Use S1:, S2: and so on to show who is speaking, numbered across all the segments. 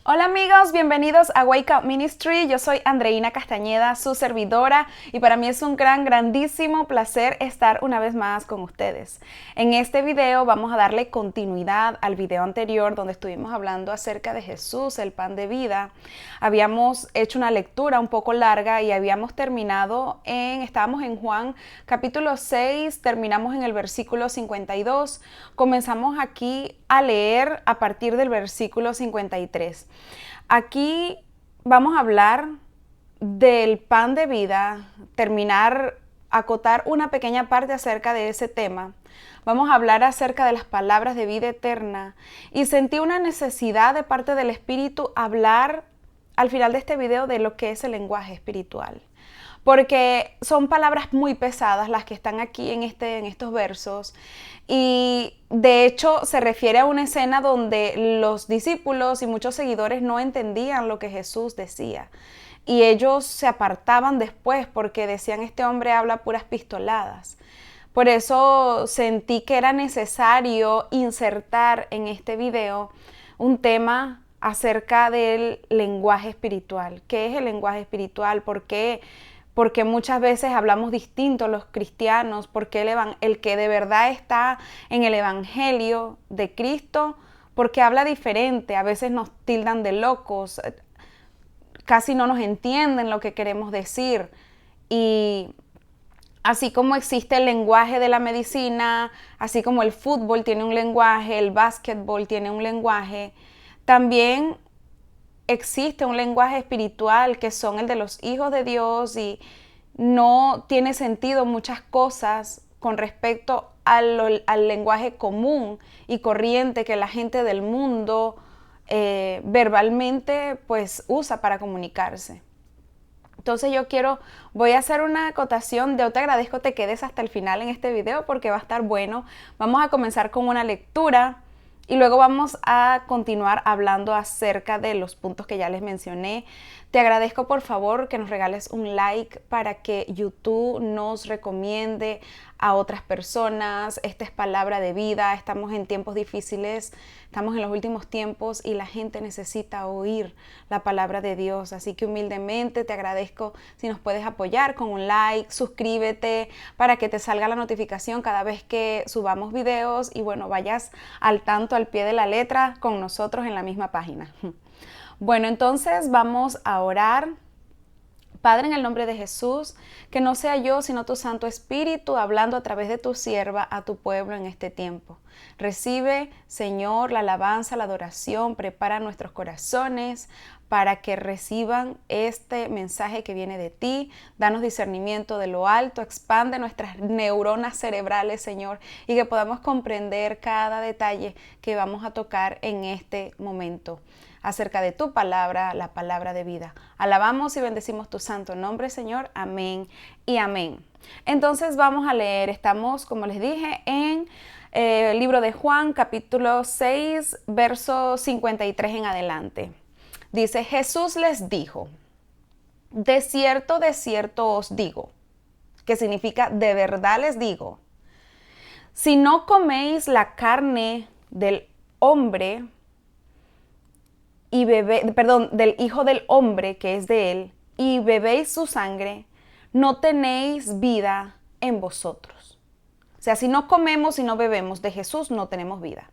S1: Hola amigos, bienvenidos a Wake Up Ministry. Yo soy Andreina Castañeda, su servidora, y para mí es un grandísimo placer estar una vez más con ustedes. En este video vamos a darle continuidad al video anterior donde estuvimos hablando acerca de Jesús, el pan de vida. Habíamos hecho una lectura un poco larga y habíamos terminado estábamos en Juan capítulo 6, terminamos en el versículo 52. Comenzamos aquí a leer a partir del versículo 53. Aquí vamos a hablar del pan de vida, acotar una pequeña parte acerca de ese tema. Vamos a hablar acerca de las palabras de vida eterna y sentí una necesidad de parte del Espíritu hablar al final de este video de lo que es el lenguaje espiritual. Porque son palabras muy pesadas las que están aquí en estos versos, y de hecho se refiere a una escena donde los discípulos y muchos seguidores no entendían lo que Jesús decía, y ellos se apartaban después porque decían: este hombre habla puras pistoladas. Por eso sentí que era necesario insertar en este video un tema acerca del lenguaje espiritual. ¿Qué es el lenguaje espiritual? ¿Por qué? Porque muchas veces hablamos distinto los cristianos, porque el que de verdad está en el evangelio de Cristo, porque habla diferente. A veces nos tildan de locos, casi no nos entienden lo que queremos decir. Y así como existe el lenguaje de la medicina, así como el fútbol tiene un lenguaje, el básquetbol tiene un lenguaje, también existe un lenguaje espiritual que son el de los hijos de Dios, y no tiene sentido muchas cosas con respecto al lenguaje común y corriente que la gente del mundo verbalmente pues usa para comunicarse. Entonces voy a hacer una acotación. Yo te agradezco te quedes hasta el final en este video porque va a estar bueno. Vamos a comenzar con una lectura y luego vamos a continuar hablando acerca de los puntos que ya les mencioné. Te agradezco por favor que nos regales un like para que YouTube nos recomiende a otras personas. Esta es palabra de vida. Estamos en tiempos difíciles, estamos en los últimos tiempos y la gente necesita oír la palabra de Dios. Así que humildemente te agradezco si nos puedes apoyar con un like, suscríbete para que te salga la notificación cada vez que subamos videos y bueno, vayas al tanto, al pie de la letra con nosotros en la misma página. Bueno, entonces vamos a orar. Padre, en el nombre de Jesús, que no sea yo, sino tu Santo Espíritu, hablando a través de tu sierva a tu pueblo en este tiempo. Recibe, Señor, la alabanza, la adoración, prepara nuestros corazones para que reciban este mensaje que viene de ti. Danos discernimiento de lo alto, expande nuestras neuronas cerebrales, Señor, y que podamos comprender cada detalle que vamos a tocar en este momento acerca de tu palabra, la palabra de vida. Alabamos y bendecimos tu santo nombre, Señor. Amén y amén. Entonces vamos a leer. Estamos, como les dije, en el libro de Juan, capítulo 6, verso 53 en adelante. Dice: Jesús les dijo: de cierto os digo, que significa de verdad les digo, si no coméis la carne del hombre del Hijo del Hombre, que es de él, y bebéis su sangre, no tenéis vida en vosotros. O sea, si no comemos y no bebemos de Jesús, no tenemos vida.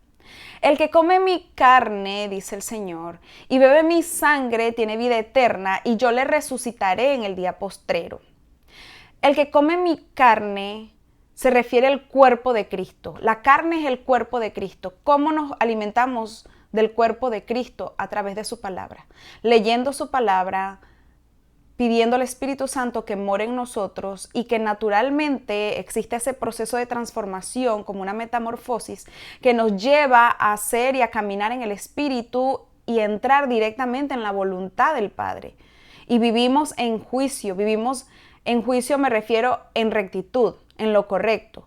S1: El que come mi carne, dice el Señor, y bebe mi sangre, tiene vida eterna, y yo le resucitaré en el día postrero. El que come mi carne se refiere al cuerpo de Cristo. La carne es el cuerpo de Cristo. ¿Cómo nos alimentamos del cuerpo de Cristo? A través de su palabra, leyendo su palabra, pidiendo al Espíritu Santo que more en nosotros, y que naturalmente existe ese proceso de transformación como una metamorfosis que nos lleva a hacer y a caminar en el Espíritu y entrar directamente en la voluntad del Padre. Y vivimos en juicio, me refiero en rectitud, en lo correcto.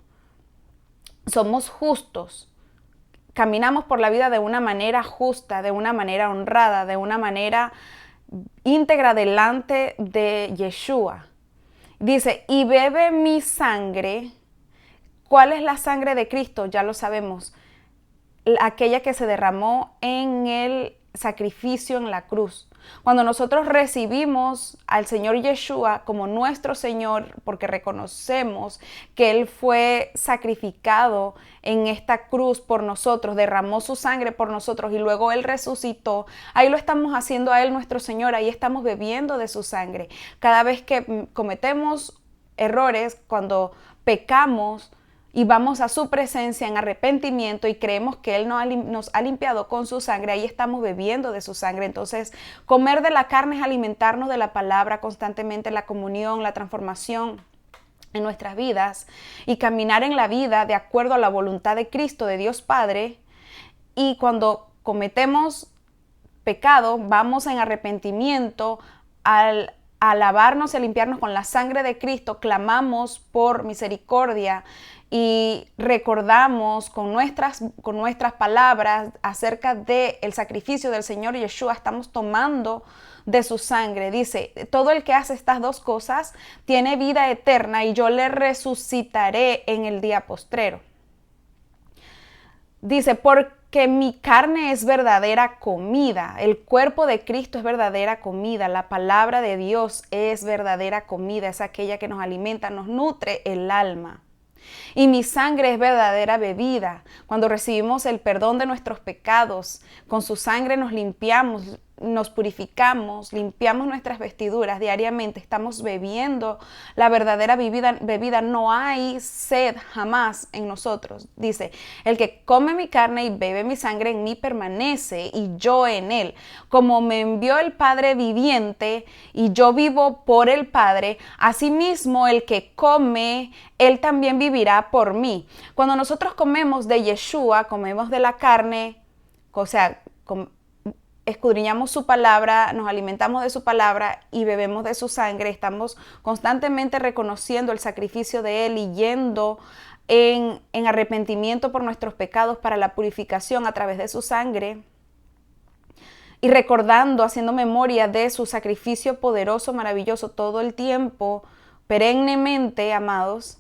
S1: Somos justos. Caminamos por la vida de una manera justa, de una manera honrada, de una manera íntegra delante de Yeshua. Dice: y bebe mi sangre. ¿Cuál es la sangre de Cristo? Ya lo sabemos. Aquella que se derramó en el sacrificio en la cruz. Cuando nosotros recibimos al Señor Yeshua como nuestro Señor, porque reconocemos que Él fue sacrificado en esta cruz por nosotros, derramó su sangre por nosotros y luego Él resucitó, ahí lo estamos haciendo a Él nuestro Señor, ahí estamos bebiendo de su sangre. Cada vez que cometemos errores, cuando pecamos, y vamos a su presencia en arrepentimiento y creemos que Él nos ha limpiado con su sangre, ahí estamos bebiendo de su sangre. Entonces, comer de la carne es alimentarnos de la palabra constantemente, la comunión, la transformación en nuestras vidas y caminar en la vida de acuerdo a la voluntad de Cristo, de Dios Padre. Y cuando cometemos pecado, vamos en arrepentimiento al lavarnos y limpiarnos con la sangre de Cristo, clamamos por misericordia y recordamos con nuestras palabras acerca del sacrificio del Señor Yeshua, estamos tomando de su sangre. Dice, todo el que hace estas dos cosas tiene vida eterna y yo le resucitaré en el día postrero. Dice, porque mi carne es verdadera comida, el cuerpo de Cristo es verdadera comida, la palabra de Dios es verdadera comida, es aquella que nos alimenta, nos nutre el alma. Y mi sangre es verdadera bebida. Cuando recibimos el perdón de nuestros pecados, con su sangre nos limpiamos, nos purificamos, limpiamos nuestras vestiduras diariamente, estamos bebiendo la verdadera bebida, no hay sed jamás en nosotros. Dice, el que come mi carne y bebe mi sangre en mí permanece y yo en él. Como me envió el Padre viviente y yo vivo por el Padre, asimismo el que come, él también vivirá por mí. Cuando nosotros comemos de Yeshua, comemos de la carne, o sea, escudriñamos su palabra, nos alimentamos de su palabra y bebemos de su sangre, estamos constantemente reconociendo el sacrificio de Él y yendo en arrepentimiento por nuestros pecados para la purificación a través de su sangre y recordando, haciendo memoria de su sacrificio poderoso, maravilloso todo el tiempo, perennemente, amados.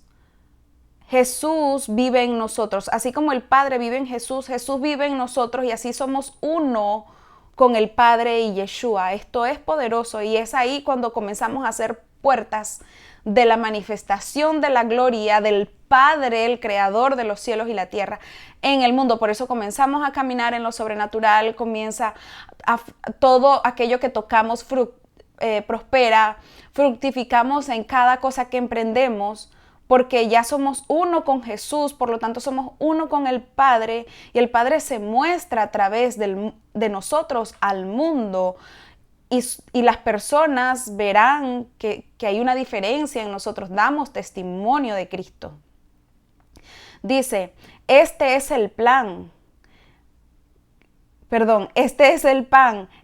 S1: Jesús vive en nosotros, así como el Padre vive en Jesús, Jesús vive en nosotros y así somos uno con el Padre y Yeshua. Esto es poderoso y es ahí cuando comenzamos a hacer puertas de la manifestación de la gloria del Padre, el creador de los cielos y la tierra en el mundo. Por eso comenzamos a caminar en lo sobrenatural, comienza todo aquello que tocamos prospera, fructificamos en cada cosa que emprendemos, porque ya somos uno con Jesús, por lo tanto somos uno con el Padre y el Padre se muestra a través de nosotros al mundo y las personas verán que hay una diferencia en nosotros, damos testimonio de Cristo. Dice, este es el pan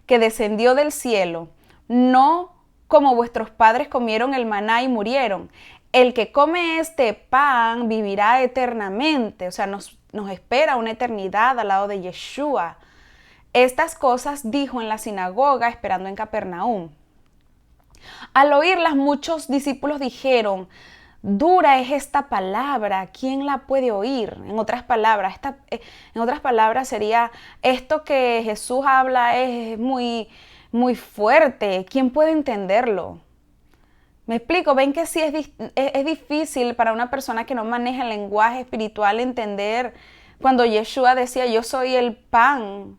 S1: que descendió del cielo, no como vuestros padres comieron el maná y murieron. El que come este pan vivirá eternamente, o sea, nos espera una eternidad al lado de Yeshua. Estas cosas dijo en la sinagoga esperando en Capernaum. Al oírlas, muchos discípulos dijeron, dura es esta palabra, ¿quién la puede oír? En otras palabras sería, esto que Jesús habla es muy, muy fuerte, ¿quién puede entenderlo? Me explico, ven que sí es difícil para una persona que no maneja el lenguaje espiritual entender cuando Yeshua decía, yo soy el pan,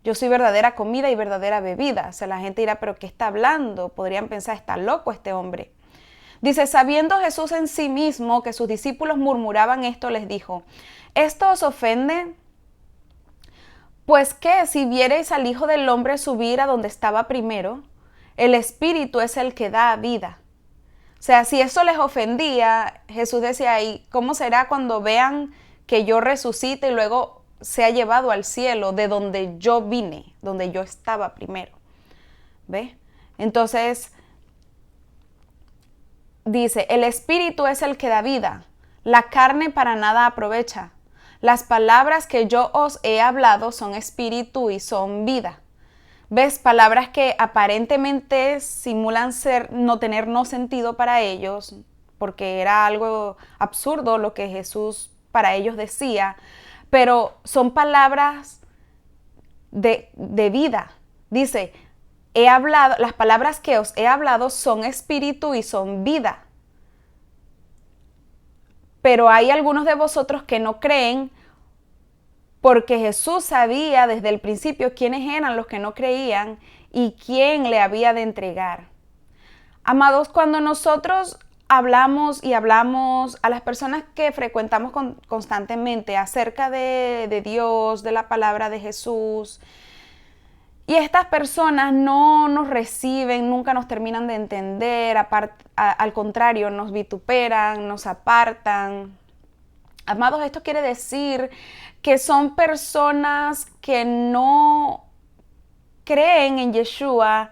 S1: yo soy verdadera comida y verdadera bebida. O sea, la gente dirá, ¿pero qué está hablando? Podrían pensar, está loco este hombre. Dice, sabiendo Jesús en sí mismo que sus discípulos murmuraban esto, les dijo, ¿esto os ofende? Pues que si viereis al Hijo del Hombre subir a donde estaba primero, el Espíritu es el que da vida. O sea, si eso les ofendía, Jesús decía ahí, ¿cómo será cuando vean que yo resucite y luego sea llevado al cielo de donde yo vine, donde yo estaba primero? ¿Ve? Entonces, dice, el Espíritu es el que da vida, la carne para nada aprovecha. Las palabras que yo os he hablado son espíritu y son vida. ¿Ves? Palabras que aparentemente simulan no tener sentido para ellos, porque era algo absurdo lo que Jesús para ellos decía, pero son palabras de vida. Dice, he hablado, las palabras que os he hablado son espíritu y son vida. Pero hay algunos de vosotros que no creen, porque Jesús sabía desde el principio quiénes eran los que no creían y quién le había de entregar. Amados, cuando nosotros hablamos a las personas que frecuentamos constantemente acerca de Dios, de la palabra de Jesús, y estas personas no nos reciben, nunca nos terminan de entender, al contrario, nos vituperan, nos apartan. Amados, esto quiere decir que son personas que no creen en Yeshua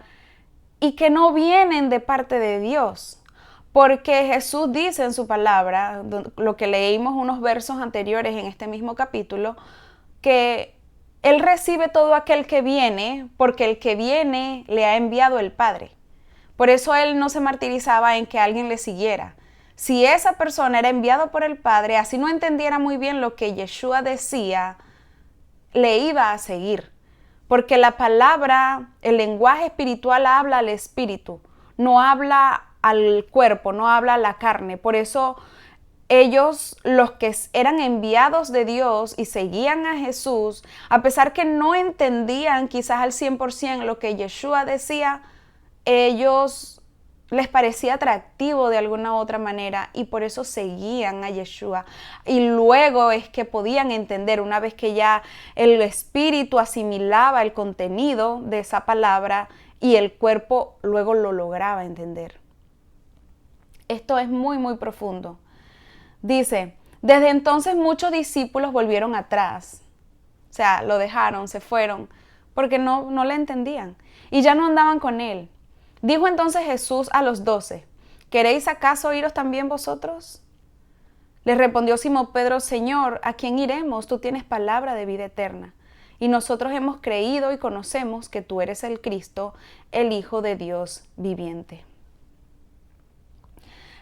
S1: y que no vienen de parte de Dios. Porque Jesús dice en su palabra, lo que leímos unos versos anteriores en este mismo capítulo, que Él recibe todo aquel que viene, porque el que viene le ha enviado el Padre. Por eso Él no se martirizaba en que alguien le siguiera. Si esa persona era enviado por el Padre, así no entendiera muy bien lo que Yeshua decía, le iba a seguir. Porque la palabra, el lenguaje espiritual habla al espíritu, no habla al cuerpo, no habla a la carne. Por eso ellos, los que eran enviados de Dios y seguían a Jesús, a pesar que no entendían quizás al 100% lo que Yeshua decía, ellos les parecía atractivo de alguna u otra manera y por eso seguían a Yeshua. Y luego es que podían entender, una vez que ya el espíritu asimilaba el contenido de esa palabra y el cuerpo luego lo lograba entender. Esto es muy, muy profundo. Dice, desde entonces muchos discípulos volvieron atrás. O sea, lo dejaron, se fueron, porque no le entendían y ya no andaban con él. Dijo entonces Jesús a los 12, ¿queréis acaso iros también vosotros? Les respondió Simón Pedro, Señor, ¿a quién iremos? Tú tienes palabra de vida eterna. Y nosotros hemos creído y conocemos que tú eres el Cristo, el Hijo de Dios viviente.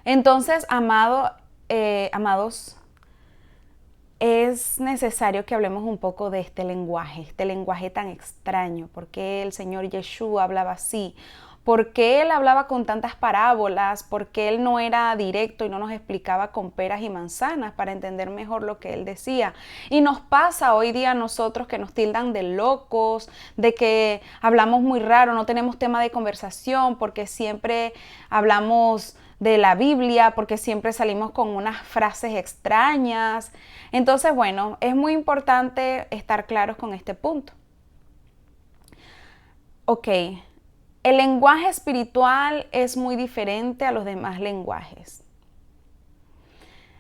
S1: Entonces, amados, es necesario que hablemos un poco de este lenguaje tan extraño. ¿Por qué el Señor Yeshua hablaba así? ¿Por qué Él hablaba con tantas parábolas? ¿Por qué Él no era directo y no nos explicaba con peras y manzanas para entender mejor lo que Él decía? Y nos pasa hoy día a nosotros que nos tildan de locos, de que hablamos muy raro, no tenemos tema de conversación porque siempre hablamos de la Biblia, porque siempre salimos con unas frases extrañas. Entonces, bueno, es muy importante estar claros con este punto. Ok. El lenguaje espiritual es muy diferente a los demás lenguajes.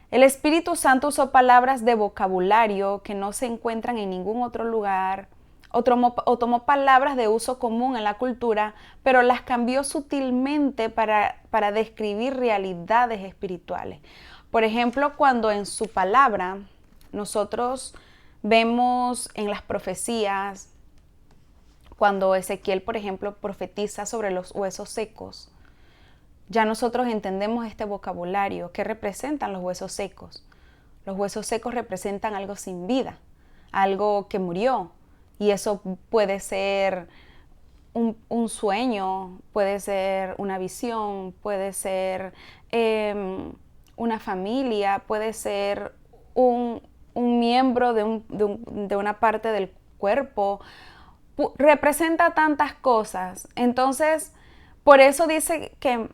S1: El Espíritu Santo usó palabras de vocabulario que no se encuentran en ningún otro lugar, o tomó palabras de uso común en la cultura, pero las cambió sutilmente para describir realidades espirituales. Por ejemplo, cuando en su palabra nosotros vemos en las profecías, cuando Ezequiel, por ejemplo, profetiza sobre los huesos secos, ya nosotros entendemos este vocabulario. ¿Qué representan los huesos secos? Los huesos secos representan algo sin vida, algo que murió. Y eso puede ser un sueño, puede ser una visión, puede ser una familia, puede ser un miembro de una parte del cuerpo. Representa tantas cosas. Entonces, por eso dice que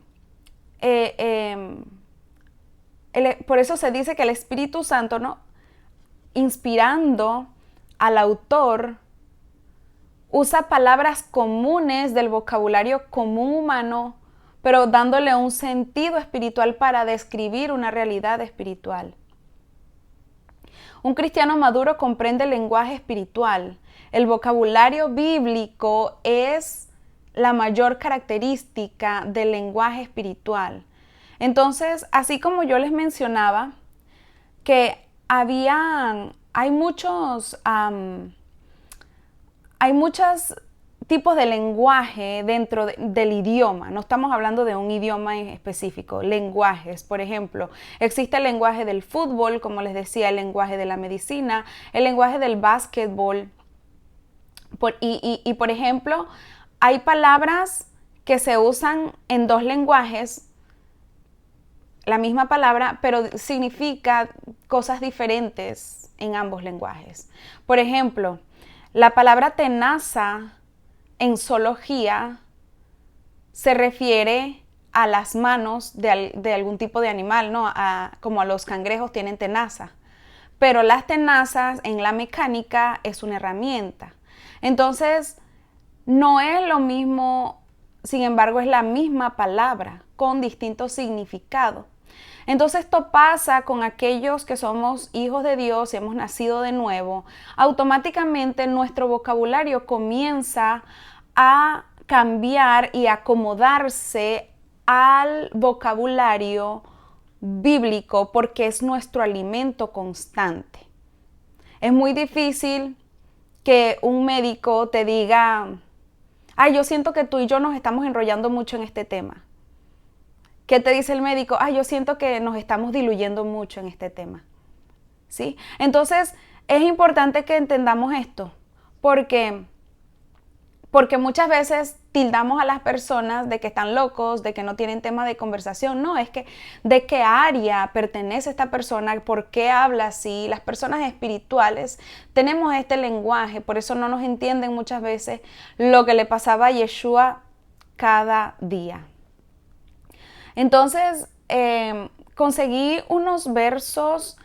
S1: por eso se dice que el Espíritu Santo, ¿no?, inspirando al autor, usa palabras comunes del vocabulario común humano, pero dándole un sentido espiritual para describir una realidad espiritual. Un cristiano maduro comprende el lenguaje espiritual. El vocabulario bíblico es la mayor característica del lenguaje espiritual. Entonces, así como yo les mencionaba que hay muchos tipos de lenguaje dentro del idioma. No estamos hablando de un idioma en específico, lenguajes. Por ejemplo, existe el lenguaje del fútbol, como les decía, el lenguaje de la medicina, el lenguaje del básquetbol. Por ejemplo, hay palabras que se usan en dos lenguajes, la misma palabra, pero significa cosas diferentes en ambos lenguajes. Por ejemplo, la palabra tenaza en zoología se refiere a las manos de algún tipo de animal, ¿no? Como a los cangrejos tienen tenaza. Pero las tenazas en la mecánica es una herramienta. Entonces, no es lo mismo, sin embargo, es la misma palabra con distinto significado. Entonces esto pasa con aquellos que somos hijos de Dios y hemos nacido de nuevo. Automáticamente nuestro vocabulario comienza a cambiar y acomodarse al vocabulario bíblico porque es nuestro alimento constante. Es muy difícil que un médico te diga, ay, yo siento que tú y yo nos estamos enrollando mucho en este tema. ¿Qué te dice el médico? Ay, yo siento que nos estamos diluyendo mucho en este tema. ¿Sí? Entonces, es importante que entendamos esto, porque muchas veces tildamos a las personas de que están locos, de que no tienen tema de conversación. No, es que de qué área pertenece esta persona, por qué habla así. Las personas espirituales tenemos este lenguaje, por eso no nos entienden muchas veces lo que le pasaba a Yeshua cada día. Entonces, conseguí unos versos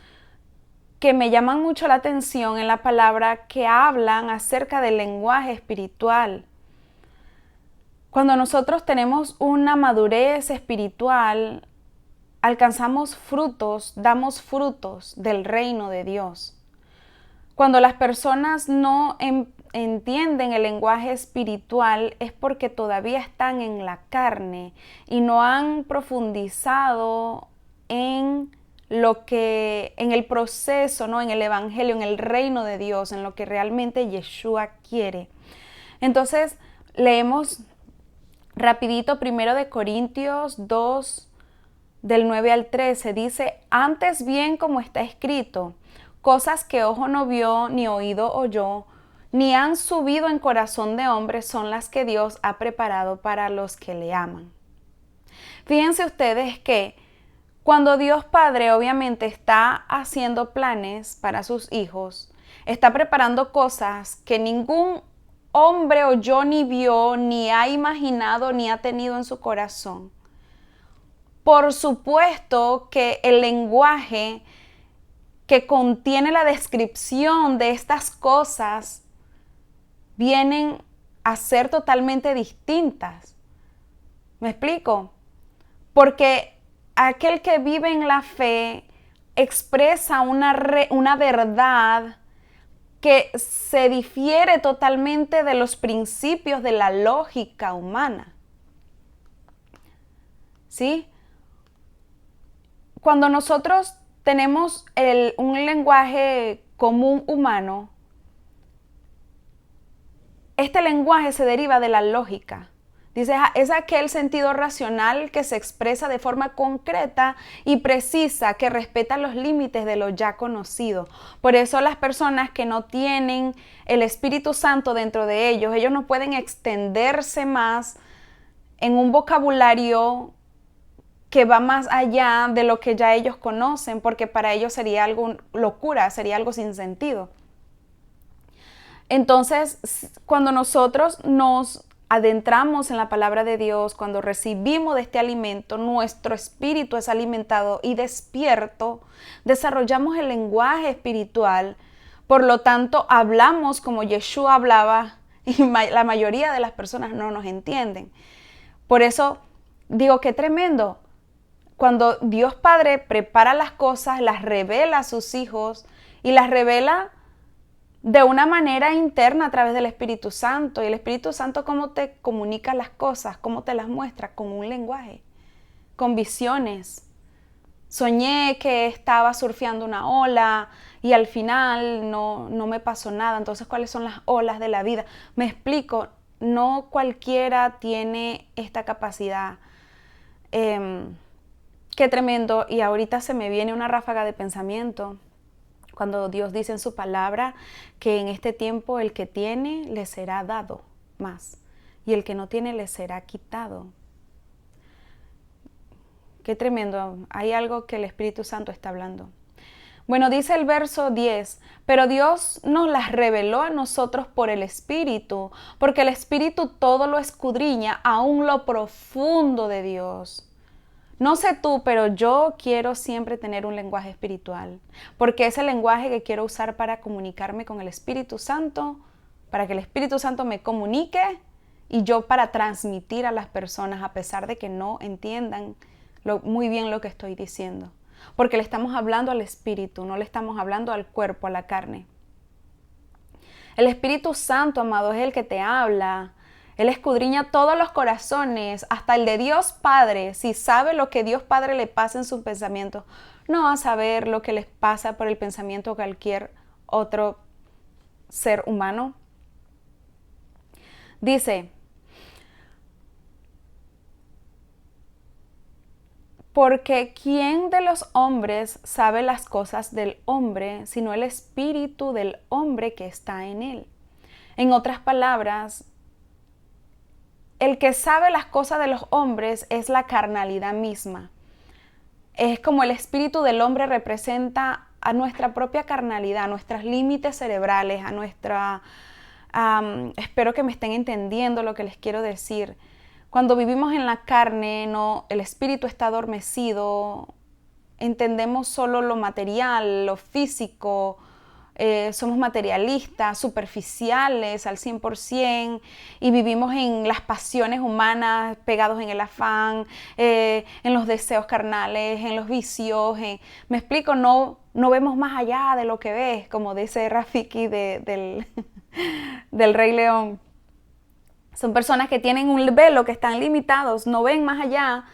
S1: que me llaman mucho la atención en la palabra que hablan acerca del lenguaje espiritual. Cuando nosotros tenemos una madurez espiritual, alcanzamos frutos, damos frutos del reino de Dios. Cuando las personas no entienden el lenguaje espiritual es porque todavía están en la carne y no han profundizado en el proceso, ¿no? En el evangelio, en el reino de Dios, en lo que realmente Yeshua quiere. Entonces, leemos rapidito 1 de Corintios 2, del 9 al 13, dice, antes bien como está escrito, cosas que ojo no vio, ni oído oyó, ni han subido en corazón de hombre son las que Dios ha preparado para los que le aman. Fíjense ustedes que cuando Dios Padre obviamente está haciendo planes para sus hijos, está preparando cosas que ningún hombre oyó ni vio, ni ha imaginado, ni ha tenido en su corazón. Por supuesto que el lenguaje que contiene la descripción de estas cosas vienen a ser totalmente distintas. ¿Me explico? Porque aquel que vive en la fe expresa una verdad que se difiere totalmente de los principios de la lógica humana. ¿Sí? Cuando nosotros tenemos un lenguaje común humano, este lenguaje se deriva de la lógica. Dice, es aquel sentido racional que se expresa de forma concreta y precisa, que respeta los límites de lo ya conocido. Por eso las personas que no tienen el Espíritu Santo dentro de ellos no pueden extenderse más en un vocabulario que va más allá de lo que ya ellos conocen, porque para ellos sería algo locura, sería algo sin sentido. Entonces, cuando nosotros nos adentramos en la palabra de Dios, cuando recibimos de este alimento, nuestro espíritu es alimentado y despierto, desarrollamos el lenguaje espiritual, por lo tanto hablamos como Yeshua hablaba y la mayoría de las personas no nos entienden. Por eso digo, qué tremendo. Cuando Dios Padre prepara las cosas, las revela a sus hijos y las revela de una manera interna a través del Espíritu Santo. Y el Espíritu Santo, ¿cómo te comunica las cosas? ¿Cómo te las muestra? Con un lenguaje, con visiones. Soñé que estaba surfeando una ola y al final no me pasó nada. Entonces, ¿cuáles son las olas de la vida? Me explico, no cualquiera tiene esta capacidad. Qué tremendo. Y ahorita se me viene una ráfaga de pensamiento Cuando Dios dice en su palabra que en este tiempo el que tiene le será dado más y el que no tiene le será quitado. Qué tremendo, hay algo que el Espíritu Santo está hablando. Bueno, dice el verso 10, pero Dios nos las reveló a nosotros por el Espíritu, porque el Espíritu todo lo escudriña, aún lo profundo de Dios. No sé tú, pero yo quiero siempre tener un lenguaje espiritual, porque es el lenguaje que quiero usar para comunicarme con el Espíritu Santo, para que el Espíritu Santo me comunique y yo para transmitir a las personas a pesar de que no entiendan muy bien lo que estoy diciendo. Porque le estamos hablando al Espíritu, no le estamos hablando al cuerpo, a la carne. El Espíritu Santo, amado, es el que te habla. Él escudriña todos los corazones, hasta el de Dios Padre. Si sabe lo que Dios Padre le pasa en sus pensamientos, no va a saber lo que les pasa por el pensamiento de cualquier otro ser humano. Dice, porque ¿quién de los hombres sabe las cosas del hombre, sino el espíritu del hombre que está en él? En otras palabras, el que sabe las cosas de los hombres es la carnalidad misma. Es como el espíritu del hombre representa a nuestra propia carnalidad, a nuestros límites cerebrales, a nuestra... espero que me estén entendiendo lo que les quiero decir. Cuando vivimos en la carne, el espíritu está adormecido, entendemos solo lo material, lo físico, somos materialistas, superficiales al 100% y vivimos en las pasiones humanas, pegados en el afán, en los deseos carnales, en los vicios. Me explico, no vemos más allá de lo que ves, como dice Rafiki del Rey León. Son personas que tienen un velo, que están limitados, no ven más allá.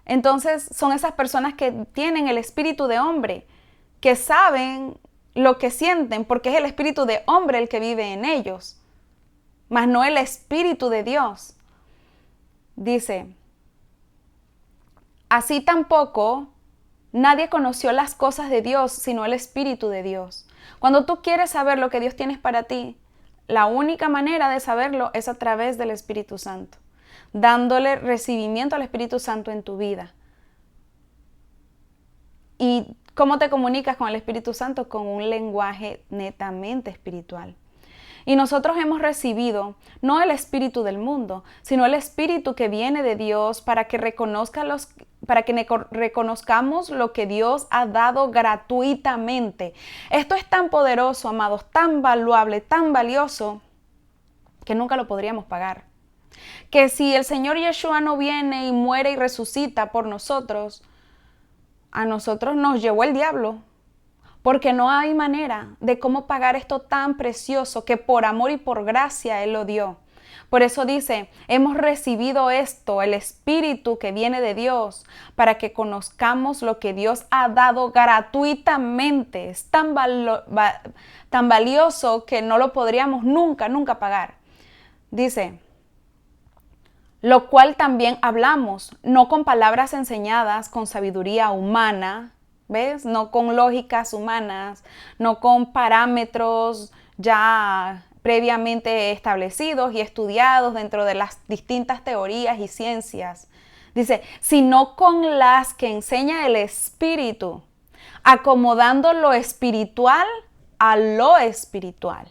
S1: Entonces son esas personas que tienen el espíritu de hombre, que saben lo que sienten, porque es el espíritu de hombre el que vive en ellos, mas no el espíritu de Dios. Dice, así tampoco nadie conoció las cosas de Dios, sino el espíritu de Dios. Cuando tú quieres saber lo que Dios tiene para ti, la única manera de saberlo es a través del Espíritu Santo, dándole recibimiento al Espíritu Santo en tu vida. ¿Y cómo te comunicas con el Espíritu Santo? Con un lenguaje netamente espiritual. Y nosotros hemos recibido no el espíritu del mundo, sino el espíritu que viene de Dios para que reconozcamos lo que Dios ha dado gratuitamente. Esto es tan poderoso, amados, tan valuable, tan valioso, que nunca lo podríamos pagar. Que si el Señor Yeshua no viene y muere y resucita por nosotros, a nosotros nos llevó el diablo. Porque no hay manera de cómo pagar esto tan precioso que por amor y por gracia Él lo dio. Por eso dice, hemos recibido esto, el Espíritu que viene de Dios, para que conozcamos lo que Dios ha dado gratuitamente. Es tan valioso que no lo podríamos nunca pagar. Dice, lo cual también hablamos, no con palabras enseñadas con sabiduría humana, ¿ves? No con lógicas humanas, no con parámetros ya previamente establecidos y estudiados dentro de las distintas teorías y ciencias. Dice, sino con las que enseña el Espíritu, acomodando lo espiritual a lo espiritual.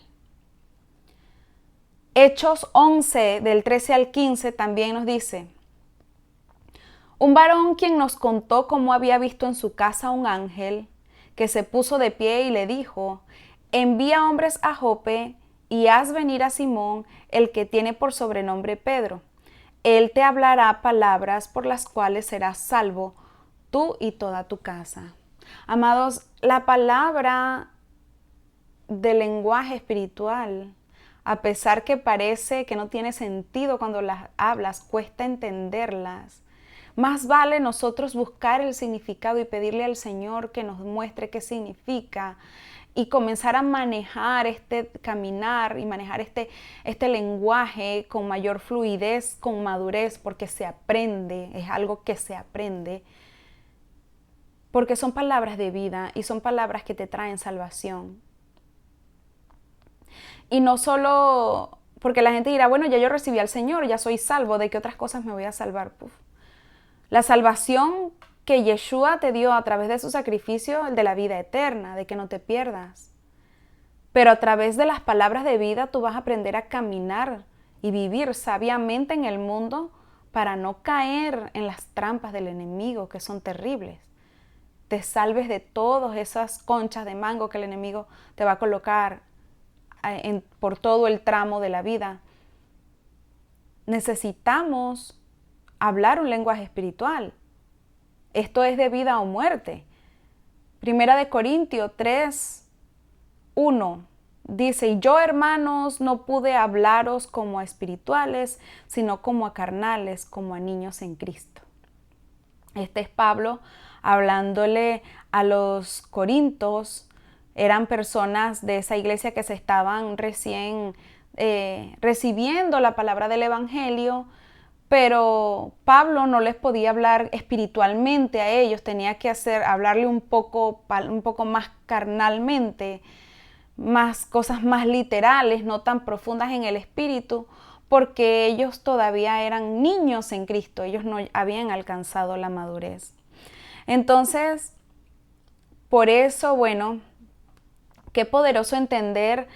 S1: Hechos 11, del 13 al 15, también nos dice, un varón quien nos contó cómo había visto en su casa un ángel que se puso de pie y le dijo, envía hombres a Jope y haz venir a Simón, el que tiene por sobrenombre Pedro. Él te hablará palabras por las cuales serás salvo, tú y toda tu casa. Amados, la palabra del lenguaje espiritual, a pesar que parece que no tiene sentido cuando las hablas, cuesta entenderlas. Más vale nosotros buscar el significado y pedirle al Señor que nos muestre qué significa y comenzar a manejar este caminar y manejar este lenguaje con mayor fluidez, con madurez, porque se aprende, es algo que se aprende. porque son palabras de vida y son palabras que te traen salvación. Y no solo porque la gente dirá, bueno, ya yo recibí al Señor, ya soy salvo, ¿de qué otras cosas me voy a salvar? Puf. La salvación que Yeshua te dio a través de su sacrificio, el de la vida eterna, de que no te pierdas. Pero a través de las palabras de vida tú vas a aprender a caminar y vivir sabiamente en el mundo para no caer en las trampas del enemigo, que son terribles. Te salves de todas esas conchas de mango que el enemigo te va a colocar por todo el tramo de la vida. Necesitamos hablar un lenguaje espiritual. Esto es de vida o muerte. Primera de Corintios 3:1 dice, y yo, hermanos, no pude hablaros como a espirituales, sino como a carnales, como a niños en Cristo. Este es Pablo hablándole a los corintios. Eran personas de esa iglesia que se estaban recién recibiendo la palabra del evangelio, pero Pablo no les podía hablar espiritualmente a ellos, tenía que hablarle un poco más carnalmente, más cosas más literales, no tan profundas en el espíritu, porque ellos todavía eran niños en Cristo, ellos no habían alcanzado la madurez. Entonces, por eso, bueno, qué poderoso entender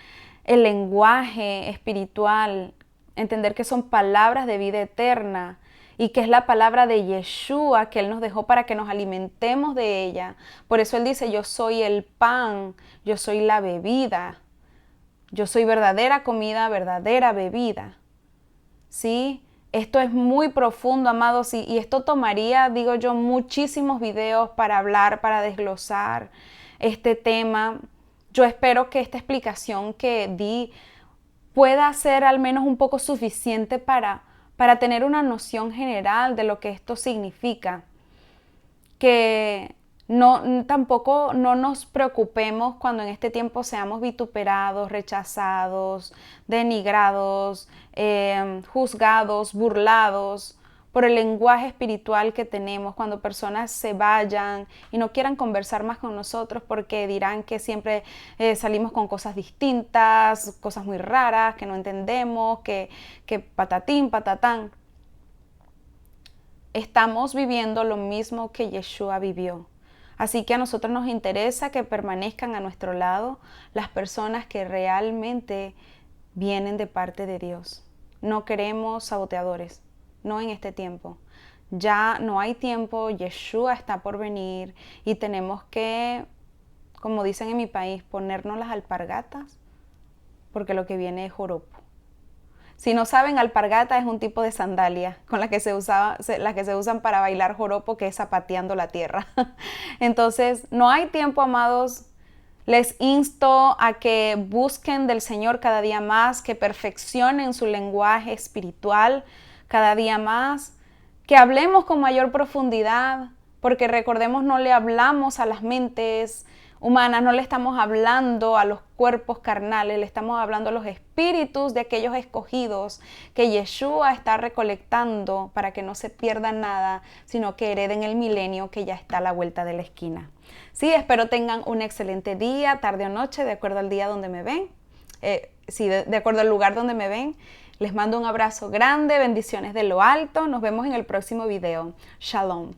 S1: el lenguaje espiritual, entender que son palabras de vida eterna y que es la palabra de Yeshua que Él nos dejó para que nos alimentemos de ella. Por eso Él dice, yo soy el pan, yo soy la bebida, yo soy verdadera comida, verdadera bebida. ¿Sí? Esto es muy profundo, amados, y esto tomaría, digo yo, muchísimos videos para hablar, para desglosar este tema. Yo espero que esta explicación que di pueda ser al menos un poco suficiente para tener una noción general de lo que esto significa. Que tampoco no nos preocupemos cuando en este tiempo seamos vituperados, rechazados, denigrados, juzgados, burlados por el lenguaje espiritual que tenemos, cuando personas se vayan y no quieran conversar más con nosotros porque dirán que siempre salimos con cosas distintas, cosas muy raras, que no entendemos, que patatín, patatán. Estamos viviendo lo mismo que Yeshua vivió. Así que a nosotros nos interesa que permanezcan a nuestro lado las personas que realmente vienen de parte de Dios. No queremos saboteadores, no en este tiempo. Ya no hay tiempo, Yeshua está por venir y tenemos que, como dicen en mi país, ponernos las alpargatas porque lo que viene es joropo. Si no saben, alpargata es un tipo de sandalia con las que se usan para bailar joropo, que es zapateando la tierra. Entonces, no hay tiempo, amados. Les insto a que busquen del Señor cada día más, que perfeccionen su lenguaje espiritual cada día más, que hablemos con mayor profundidad, porque recordemos, no le hablamos a las mentes humanas, no le estamos hablando a los cuerpos carnales, le estamos hablando a los espíritus de aquellos escogidos que Yeshua está recolectando para que no se pierda nada, sino que hereden el milenio que ya está a la vuelta de la esquina. Sí, espero tengan un excelente día, tarde o noche, de acuerdo al día donde me ven, de acuerdo al lugar donde me ven. Les mando un abrazo grande, bendiciones de lo alto, nos vemos en el próximo video. Shalom.